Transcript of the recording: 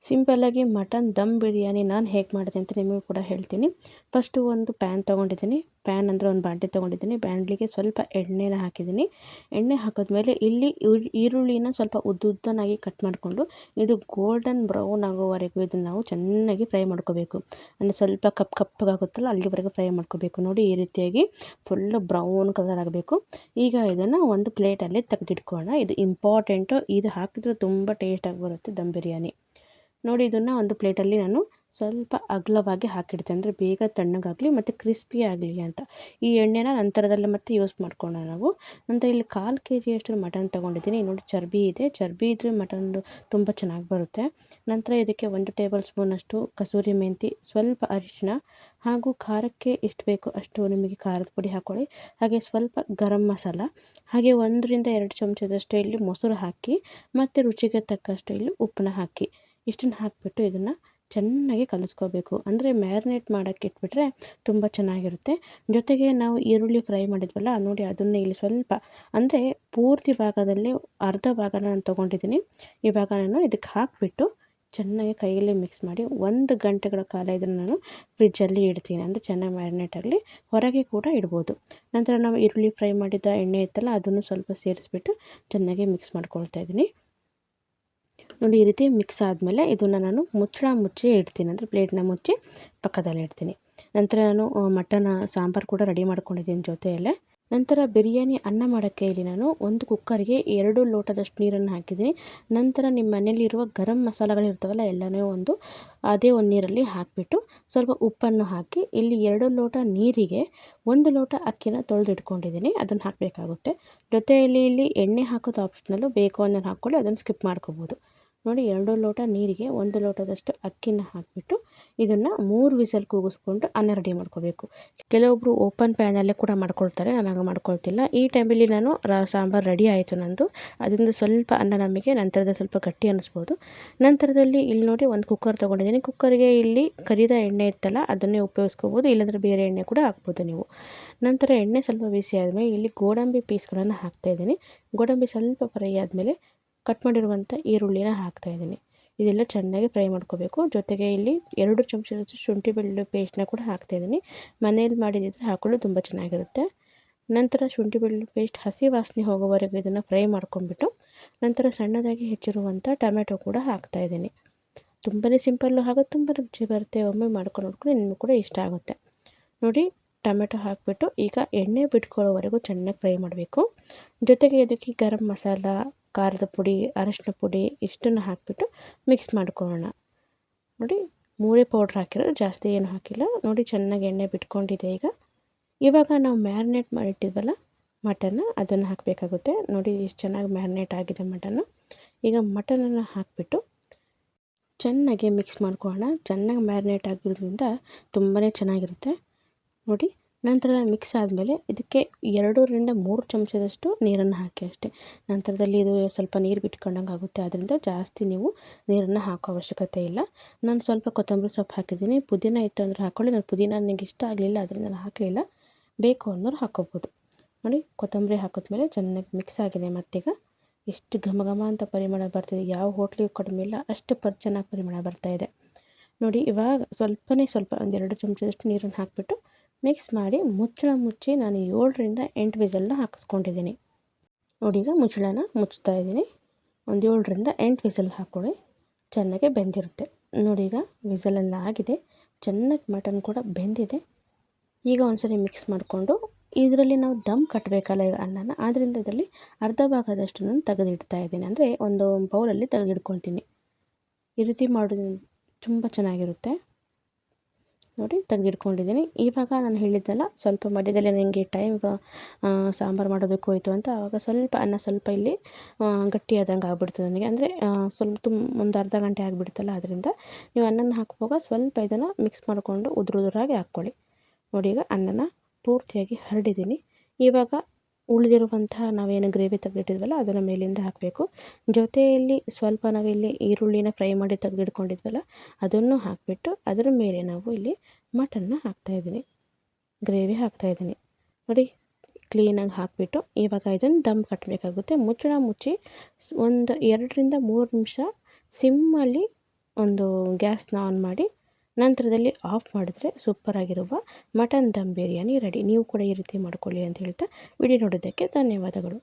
ಸಿಂಪಲ್ಲಾಗಿ ಮಟನ್ ದಮ್ ಬಿರಿಯಾನಿ ನಾನು ಹೇಗೆ ಮಾಡಿದೆ ಅಂತ ನಿಮಗೂ ಕೂಡ ಹೇಳ್ತೀನಿ. ಫಸ್ಟು ಒಂದು ಪ್ಯಾನ್ ತೊಗೊಂಡಿದ್ದೀನಿ. ಪ್ಯಾನ್ ಅಂದರೆ ಒಂದು ಬಾಣಲೆ ತೊಗೊಂಡಿದ್ದೀನಿ. ಬಾಣಲೆಗೆ ಸ್ವಲ್ಪ ಎಣ್ಣೆನ ಹಾಕಿದ್ದೀನಿ. ಎಣ್ಣೆ ಹಾಕಿದ್ಮೇಲೆ ಇಲ್ಲಿ ಈರುಳ್ಳಿನ ಸ್ವಲ್ಪ ಉದ್ದುದ್ದನಾಗಿ ಕಟ್ ಮಾಡಿಕೊಂಡು ಇದು ಗೋಲ್ಡನ್ ಬ್ರೌನ್ ಆಗೋವರೆಗೂ ಇದನ್ನು ನಾವು ಚೆನ್ನಾಗಿ ಫ್ರೈ ಮಾಡ್ಕೋಬೇಕು. ಅಂದರೆ ಸ್ವಲ್ಪ ಕಪ್ಪಗಾಗುತ್ತಲ್ಲ ಅಲ್ಲಿವರೆಗೂ ಫ್ರೈ ಮಾಡ್ಕೋಬೇಕು. ನೋಡಿ ಈ ರೀತಿಯಾಗಿ ಫುಲ್ಲು ಬ್ರೌನ್ ಕಲರ್ ಆಗಬೇಕು. ಈಗ ಇದನ್ನು ಒಂದು ಪ್ಲೇಟಲ್ಲಿ ತೆಗೆದಿಟ್ಕೊಳ್ಳೋಣ. ಇದು ಇಂಪಾರ್ಟೆಂಟು. ಇದು ಹಾಕಿದ್ರೆ ತುಂಬ ಟೇಸ್ಟಾಗಿ ಬರುತ್ತೆ ದಮ್ ಬಿರಿಯಾನಿ. ನೋಡಿ ಇದನ್ನು ಒಂದು ಪ್ಲೇಟಲ್ಲಿ ನಾನು ಸ್ವಲ್ಪ ಅಗಲವಾಗಿ ಹಾಕಿಡ್ತೇನೆ, ಅಂದರೆ ಬೇಗ ತಣ್ಣಗಾಗಲಿ ಮತ್ತು ಕ್ರಿಸ್ಪಿ ಆಗಲಿ ಅಂತ. ಈ ಎಣ್ಣೆನ ನಂತರದಲ್ಲಿ ಮತ್ತೆ ಯೂಸ್ ಮಾಡ್ಕೊಳ್ಳೋಣ ನಾವು. ನಂತರ ಇಲ್ಲಿ 1/4 kg ಮಟನ್ ತೊಗೊಂಡಿದ್ದೀನಿ. ನೋಡಿ ಚರ್ಬಿ ಇದೆ, ಚರ್ಬಿ ಇದ್ದರೆ ಮಟನ್ದು ತುಂಬ ಚೆನ್ನಾಗಿ ಬರುತ್ತೆ. ನಂತರ ಇದಕ್ಕೆ 1 ಟೇಬಲ್ ಸ್ಪೂನಷ್ಟು ಕಸೂರಿ ಮೆಂತಿ, ಸ್ವಲ್ಪ ಅರಿಶಿನ ಹಾಗೂ ಖಾರಕ್ಕೆ ಎಷ್ಟು ಬೇಕು ಅಷ್ಟು ನಿಮಗೆ ಖಾರದ ಪುಡಿ ಹಾಕ್ಕೊಳ್ಳಿ. ಹಾಗೆ ಸ್ವಲ್ಪ ಗರಂ ಮಸಾಲ, ಹಾಗೆ 1 ರಿಂದ 2 ಚಮಚದಷ್ಟು ಇಲ್ಲಿ ಮೊಸರು ಹಾಕಿ ಮತ್ತು ರುಚಿಗೆ ತಕ್ಕಷ್ಟು ಇಲ್ಲಿ ಉಪ್ಪನ್ನ ಹಾಕಿ ಇಷ್ಟನ್ನು ಹಾಕಿಬಿಟ್ಟು ಇದನ್ನು ಚೆನ್ನಾಗಿ ಕಲಿಸ್ಕೋಬೇಕು. ಅಂದರೆ ಮ್ಯಾರಿನೇಟ್ ಮಾಡೋಕ್ಕೆ ಇಟ್ಬಿಟ್ರೆ ತುಂಬ ಚೆನ್ನಾಗಿರುತ್ತೆ. ಜೊತೆಗೆ ನಾವು ಈರುಳ್ಳಿ ಫ್ರೈ ಮಾಡಿದ್ವಲ್ಲ ನೋಡಿ ಅದನ್ನು ಇಲ್ಲಿ ಸ್ವಲ್ಪ, ಅಂದರೆ ಪೂರ್ತಿ ಭಾಗದಲ್ಲಿ ಅರ್ಧ ಭಾಗನ ನಾನು ತೊಗೊಂಡಿದ್ದೀನಿ. ಇವಾಗ ನಾನು ಇದಕ್ಕೆ ಹಾಕಿಬಿಟ್ಟು ಚೆನ್ನಾಗಿ ಕೈಯಲ್ಲಿ ಮಿಕ್ಸ್ ಮಾಡಿ 1 ಗಂಟೆಗಳ ಕಾಲ ಇದನ್ನು ನಾನು ಫ್ರಿಜ್ಜಲ್ಲಿ ಇಡ್ತೀನಿ. ಅಂದರೆ ಚೆನ್ನಾಗಿ ಮ್ಯಾರಿನೇಟ್ ಆಗಲಿ. ಹೊರಗೆ ಕೂಡ ಇಡ್ಬೋದು. ನಂತರ ನಾವು ಈರುಳ್ಳಿ ಫ್ರೈ ಮಾಡಿದ ಎಣ್ಣೆ ಇತ್ತಲ್ಲ ಅದನ್ನು ಸ್ವಲ್ಪ ಸೇರಿಸ್ಬಿಟ್ಟು ಚೆನ್ನಾಗಿ ಮಿಕ್ಸ್ ಮಾಡ್ಕೊಳ್ತಾ ಇದ್ದೀನಿ. ನೋಡಿ ಈ ರೀತಿ ಮಿಕ್ಸ್ ಆದಮೇಲೆ ಇದನ್ನು ನಾನು ಮುಚ್ಚಿ ಇಡ್ತೀನಿ, ಅಂದರೆ ಪ್ಲೇಟ್ನ ಮುಚ್ಚಿ ಪಕ್ಕದಲ್ಲಿ ಇಡ್ತೀನಿ. ನಂತರ ನಾನು ಮಟನ್ ಸಾಂಬಾರು ಕೂಡ ರೆಡಿ ಮಾಡ್ಕೊಂಡಿದ್ದೀನಿ ಜೊತೆಯಲ್ಲೇ. ನಂತರ ಬಿರಿಯಾನಿ ಅನ್ನ ಮಾಡೋಕ್ಕೆ ಇಲ್ಲಿ ನಾನು ಒಂದು ಕುಕ್ಕರ್ಗೆ 2 ಲೋಟದಷ್ಟು ನೀರನ್ನು ಹಾಕಿದ್ದೀನಿ. ನಂತರ ನಿಮ್ಮ ಮನೆಯಲ್ಲಿರುವ ಗರಂ ಮಸಾಲೆಗಳಿರ್ತಾವಲ್ಲ ಎಲ್ಲನೂ ಅದೇ ಒಂದು ನೀರಲ್ಲಿ ಹಾಕಿಬಿಟ್ಟು ಸ್ವಲ್ಪ ಉಪ್ಪನ್ನು ಹಾಕಿ ಇಲ್ಲಿ 2 ಲೋಟ ನೀರಿಗೆ 1 ಲೋಟ ಅಕ್ಕಿನ ತೊಳೆದಿಟ್ಕೊಂಡಿದ್ದೀನಿ, ಅದನ್ನು ಹಾಕಬೇಕಾಗುತ್ತೆ. ಜೊತೆಯಲ್ಲಿ ಇಲ್ಲಿ ಎಣ್ಣೆ ಹಾಕೋದು ಆಪ್ಷನಲ್ಲು, ಬೇಕು ಅನ್ನೋದು ಹಾಕ್ಕೊಳ್ಳಿ, ಅದನ್ನು ಸ್ಕಿಪ್ ಮಾಡ್ಕೋಬೋದು. ನೋಡಿ 2 ಲೋಟ ನೀರಿಗೆ 1 ಲೋಟದಷ್ಟು ಅಕ್ಕಿನ ಹಾಕಿಬಿಟ್ಟು ಇದನ್ನು 3 ವಿಸಲ್ ಕೂಗಿಸ್ಕೊಂಡು ಅನ್ನ ರೆಡಿ ಮಾಡ್ಕೋಬೇಕು. ಕೆಲವೊಬ್ಬರು ಓಪನ್ ಪ್ಯಾನಲ್ಲೇ ಕೂಡ ಮಾಡ್ಕೊಳ್ತಾರೆ, ನಾನು ಹಾಗೆ ಮಾಡ್ಕೊಳ್ತಿಲ್ಲ. ಈ ಟೈಮಲ್ಲಿ ನಾನು ಸಾಂಬಾರು ರೆಡಿ ಆಯಿತು ನಂದು. ಅದರಿಂದ ಸ್ವಲ್ಪ ಅನ್ನ ನಮಗೆ ನಂತರದಲ್ಲಿ ಸ್ವಲ್ಪ ಗಟ್ಟಿ ಅನ್ನಿಸ್ಬೋದು. ನಂತರದಲ್ಲಿ ಇಲ್ಲಿ ನೋಡಿ ಒಂದು ಕುಕ್ಕರ್ ತೊಗೊಂಡಿದ್ದೀನಿ. ಕುಕ್ಕರ್ಗೆ ಇಲ್ಲಿ ಕರಿದ ಎಣ್ಣೆ ಇತ್ತಲ್ಲ ಅದನ್ನೇ ಉಪಯೋಗಿಸ್ಕೋಬೋದು, ಇಲ್ಲಾಂದರೆ ಬೇರೆ ಎಣ್ಣೆ ಕೂಡ ಹಾಕ್ಬೋದು ನೀವು. ನಂತರ ಎಣ್ಣೆ ಸ್ವಲ್ಪ ಬಿಸಿ ಆದಮೇಲೆ ಇಲ್ಲಿ ಗೋಡಂಬಿ ಪೀಸ್ಗಳನ್ನು ಹಾಕ್ತಾಯಿದ್ದೀನಿ. ಗೋಡಂಬಿ ಸ್ವಲ್ಪ ಫ್ರೈ ಆದಮೇಲೆ ಕಟ್ ಮಾಡಿರುವಂಥ ಈರುಳ್ಳಿನ ಹಾಕ್ತಾಯಿದ್ದೀನಿ. ಇದೆಲ್ಲ ಚೆನ್ನಾಗಿ ಫ್ರೈ ಮಾಡ್ಕೋಬೇಕು. ಜೊತೆಗೆ ಇಲ್ಲಿ 2 ಚಮಚದಷ್ಟು ಶುಂಠಿ ಬೆಳ್ಳುಳ್ಳಿ ಪೇಸ್ಟ್ನ ಕೂಡ ಹಾಕ್ತಾಯಿದ್ದೀನಿ. ಮನೇಲಿ ಮಾಡಿದಿದ್ರೆ ಹಾಕೊಳ್ಳಿ, ತುಂಬ ಚೆನ್ನಾಗಿರುತ್ತೆ. ನಂತರ ಶುಂಠಿ ಬೆಳ್ಳುಳ್ಳಿ ಪೇಸ್ಟ್ ಹಸಿ ವಾಸನೆ ಹೋಗೋವರೆಗೂ ಇದನ್ನು ಫ್ರೈ ಮಾಡ್ಕೊಂಡ್ಬಿಟ್ಟು ನಂತರ ಸಣ್ಣದಾಗಿ ಹೆಚ್ಚಿರುವಂಥ ಟೊಮೆಟೊ ಕೂಡ ಹಾಕ್ತಾಯಿದ್ದೀನಿ. ತುಂಬಾ ಸಿಂಪಲ್ಲು ಹಾಗೂ ತುಂಬ ರುಚಿ ಬರುತ್ತೆ. ಒಮ್ಮೆ ಮಾಡ್ಕೊಂಡು ನೋಡ್ಕೊಂಡು ನಿಮಗೂ ಕೂಡ ಇಷ್ಟ ಆಗುತ್ತೆ. ನೋಡಿ ಟೊಮೆಟೊ ಹಾಕಿಬಿಟ್ಟು ಈಗ ಎಣ್ಣೆ ಬಿಟ್ಕೊಳ್ಳೋವರೆಗೂ ಚೆನ್ನಾಗಿ ಫ್ರೈ ಮಾಡಬೇಕು. ಜೊತೆಗೆ ಇದಕ್ಕೆ ಗರಂ ಮಸಾಲ, ಖಾರದ ಪುಡಿ, ಅರಶಿನ ಪುಡಿ ಇಷ್ಟನ್ನು ಹಾಕಿಬಿಟ್ಟು ಮಿಕ್ಸ್ ಮಾಡ್ಕೊಳ್ಳೋಣ. ನೋಡಿ 3 ಪೌಡ್ರ್ ಹಾಕಿರೋದು, ಜಾಸ್ತಿ ಏನು ಹಾಕಿಲ್ಲ. ನೋಡಿ ಚೆನ್ನಾಗಿ ಎಣ್ಣೆ ಬಿಟ್ಕೊಂಡಿದೆ. ಇವಾಗ ನಾವು ಮ್ಯಾರಿನೇಟ್ ಮಾಡಿಟ್ಟಿದ್ವಲ್ಲ ಮಟನ್ನ ಅದನ್ನು ಹಾಕಬೇಕಾಗುತ್ತೆ. ನೋಡಿ ಎಷ್ಟು ಚೆನ್ನಾಗಿ ಮ್ಯಾರಿನೇಟ್ ಆಗಿದೆ ಮಟನ್ನು. ಈಗ ಮಟನನ್ನು ಹಾಕಿಬಿಟ್ಟು ಚೆನ್ನಾಗಿ ಮಿಕ್ಸ್ ಮಾಡ್ಕೊಳ್ಳೋಣ. ಚೆನ್ನಾಗಿ ಮ್ಯಾರಿನೇಟ್ ಆಗಿರೋದ್ರಿಂದ ತುಂಬಾ ಚೆನ್ನಾಗಿರುತ್ತೆ. ನೋಡಿ ನಂತರ ಮಿಕ್ಸ್ ಆದಮೇಲೆ ಇದಕ್ಕೆ 2 ರಿಂದ 3 ಚಮಚದಷ್ಟು ನೀರನ್ನು ಹಾಕಿ ಅಷ್ಟೇ. ನಂತರದಲ್ಲಿ ಇದು ಸ್ವಲ್ಪ ನೀರು ಬಿಟ್ಕೊಂಡಂಗೆ ಆಗುತ್ತೆ, ಆದ್ದರಿಂದ ಜಾಸ್ತಿ ನೀವು ನೀರನ್ನು ಹಾಕೋ ಅವಶ್ಯಕತೆ ಇಲ್ಲ. ನಾನು ಸ್ವಲ್ಪ ಕೊತ್ತಂಬರಿ ಸೊಪ್ಪು ಹಾಕಿದ್ದೀನಿ. ಪುದೀನ ಇತ್ತು ಅಂದರೆ ಹಾಕ್ಕೊಳ್ಳಿ. ನಾನು ಪುದೀನ ನನಗೆ ಇಷ್ಟ ಆಗಲಿಲ್ಲ, ಅದರಿಂದ ನಾನು ಹಾಕಲಿಲ್ಲ. ಬೇಕು ಅನ್ನೋರು ಹಾಕ್ಕೋಬೋದು. ನೋಡಿ ಕೊತ್ತಂಬರಿ ಹಾಕಿದ್ಮೇಲೆ ಚೆನ್ನಾಗಿ ಮಿಕ್ಸ್ ಆಗಿದೆ. ಮತ್ತೀಗ ಎಷ್ಟು ಘಮ ಘಮ ಅಂತ ಪರಿಮಳ ಬರ್ತಿದೆ, ಯಾವ ಹೋಟ್ಲಿಗೂ ಕಡಿಮೆ ಇಲ್ಲ, ಅಷ್ಟು ಚೆನ್ನಾಗಿ ಪರಿಮಳ ಬರ್ತಾಯಿದೆ. ನೋಡಿ ಇವಾಗ ಸ್ವಲ್ಪ ಒಂದು 2 ಚಮಚದಷ್ಟು ನೀರನ್ನು ಹಾಕಿಬಿಟ್ಟು ಮಿಕ್ಸ್ ಮಾಡಿ ಮುಚ್ಚಿ ನಾನು 7 ರಿಂದ 8 ವಿಸಲ್ನ ಹಾಕಿಸ್ಕೊಂಡಿದ್ದೀನಿ. ನೋಡಿ ಈಗ ಮುಚ್ಚಳನ ಮುಚ್ತಾ ಇದ್ದೀನಿ. ಒಂದು 7 ರಿಂದ 8 ವಿಸಲ್ ಹಾಕ್ಕೊಳ್ಳಿ, ಚೆನ್ನಾಗಿ ಬೆಂದಿರುತ್ತೆ. ನೋಡಿ ಈಗ ವಿಸಲೆಲ್ಲ ಆಗಿದೆ, ಚೆನ್ನಾಗಿ ಮಟನ್ ಕೂಡ ಬೆಂದಿದೆ. ಈಗ ಒಂದ್ಸರಿ ಮಿಕ್ಸ್ ಮಾಡಿಕೊಂಡು ಇದರಲ್ಲಿ ನಾವು ದಮ್ ಕಟ್ಟಬೇಕಲ್ಲ ಈಗ ಅನ್ನನ, ಆದ್ದರಿಂದ ಇದರಲ್ಲಿ ಅರ್ಧ ಭಾಗದಷ್ಟು ನಾನು ತೆಗೆದಿಡ್ತಾ ಇದ್ದೀನಿ, ಅಂದರೆ ಒಂದು ಬೌಲಲ್ಲಿ ತೆಗೆದಿಡ್ಕೊಳ್ತೀನಿ. ಈ ರೀತಿ ಮಾಡೋದು ತುಂಬ ಚೆನ್ನಾಗಿರುತ್ತೆ. ನೋಡಿ ತೆಗೆದಿಟ್ಕೊಂಡಿದ್ದೀನಿ. ಇವಾಗ ನಾನು ಹೇಳಿದ್ದೆಲ್ಲ ಸ್ವಲ್ಪ ಮಧ್ಯದಲ್ಲಿ ನನಗೆ ಟೈಮ್ ಸಾಂಬಾರು ಮಾಡೋದಕ್ಕೆ ಹೋಯಿತು ಅಂತ, ಆವಾಗ ಸ್ವಲ್ಪ ಅನ್ನ ಸ್ವಲ್ಪ ಇಲ್ಲಿ ಗಟ್ಟಿಯಾದಂಗೆ ಆಗ್ಬಿಡ್ತು ನನಗೆ, ಅಂದರೆ ಸ್ವಲ್ಪ ಒಂದು ಅರ್ಧ ಗಂಟೆ ಆಗಿಬಿಡ್ತಲ್ಲ, ಅದರಿಂದ ನೀವು ಅನ್ನನ ಹಾಕುವಾಗ ಸ್ವಲ್ಪ ಇದನ್ನು ಮಿಕ್ಸ್ ಮಾಡಿಕೊಂಡು ಉದುರಾಗಿ ಹಾಕ್ಕೊಳ್ಳಿ. ನೋಡಿ ಈಗ ಅನ್ನನ ಪೂರ್ತಿಯಾಗಿ ಹರಡಿದ್ದೀನಿ. ಇವಾಗ ಉಳಿದಿರುವಂತಹ ನಾವೇನು ಗ್ರೇವಿ ತೆಗೆದಿಟ್ಟಿದ್ವಲ್ಲ ಅದನ್ನು ಮೇಲಿಂದ ಹಾಕಬೇಕು. ಜೊತೆಯಲ್ಲಿ ಸ್ವಲ್ಪ ನಾವಿಲ್ಲಿ ಈರುಳ್ಳಿನ ಫ್ರೈ ಮಾಡಿ ತೆಗೆದಿಟ್ಕೊಂಡಿದ್ವಲ್ಲ ಅದನ್ನು ಹಾಕಿಬಿಟ್ಟು ಅದರ ಮೇಲೆ ನಾವು ಇಲ್ಲಿ ಮಟನ್ನ ಹಾಕ್ತಾಯಿದ್ದೀನಿ, ಗ್ರೇವಿ ಹಾಕ್ತಾಯಿದ್ದೀನಿ. ನೋಡಿ ಕ್ಲೀನಾಗಿ ಹಾಕಿಬಿಟ್ಟು ಇವಾಗ ಇದನ್ನು ದಮ್ ಕಟ್ಟಬೇಕಾಗುತ್ತೆ. ಮುಚ್ಚಳ ಮುಚ್ಚಿ ಒಂದು 2 ರಿಂದ 3 ನಿಮಿಷ ಸಿಮ್ಮಲ್ಲಿ ಒಂದು ಗ್ಯಾಸ್ನ ಆನ್ ಮಾಡಿ ನಂತರದಲ್ಲಿ ಆಫ್ ಮಾಡಿದ್ರೆ ಸೂಪರಾಗಿರುವ ಮಟನ್ ದಮ್ ಬಿರಿಯಾನಿ ರೆಡಿ. ನೀವು ಕೂಡ ಈ ರೀತಿ ಮಾಡ್ಕೊಳ್ಳಿ ಅಂತ ಹೇಳ್ತಾ ವಿಡಿಯೋ ನೋಡೋದಕ್ಕೆ ಧನ್ಯವಾದಗಳು.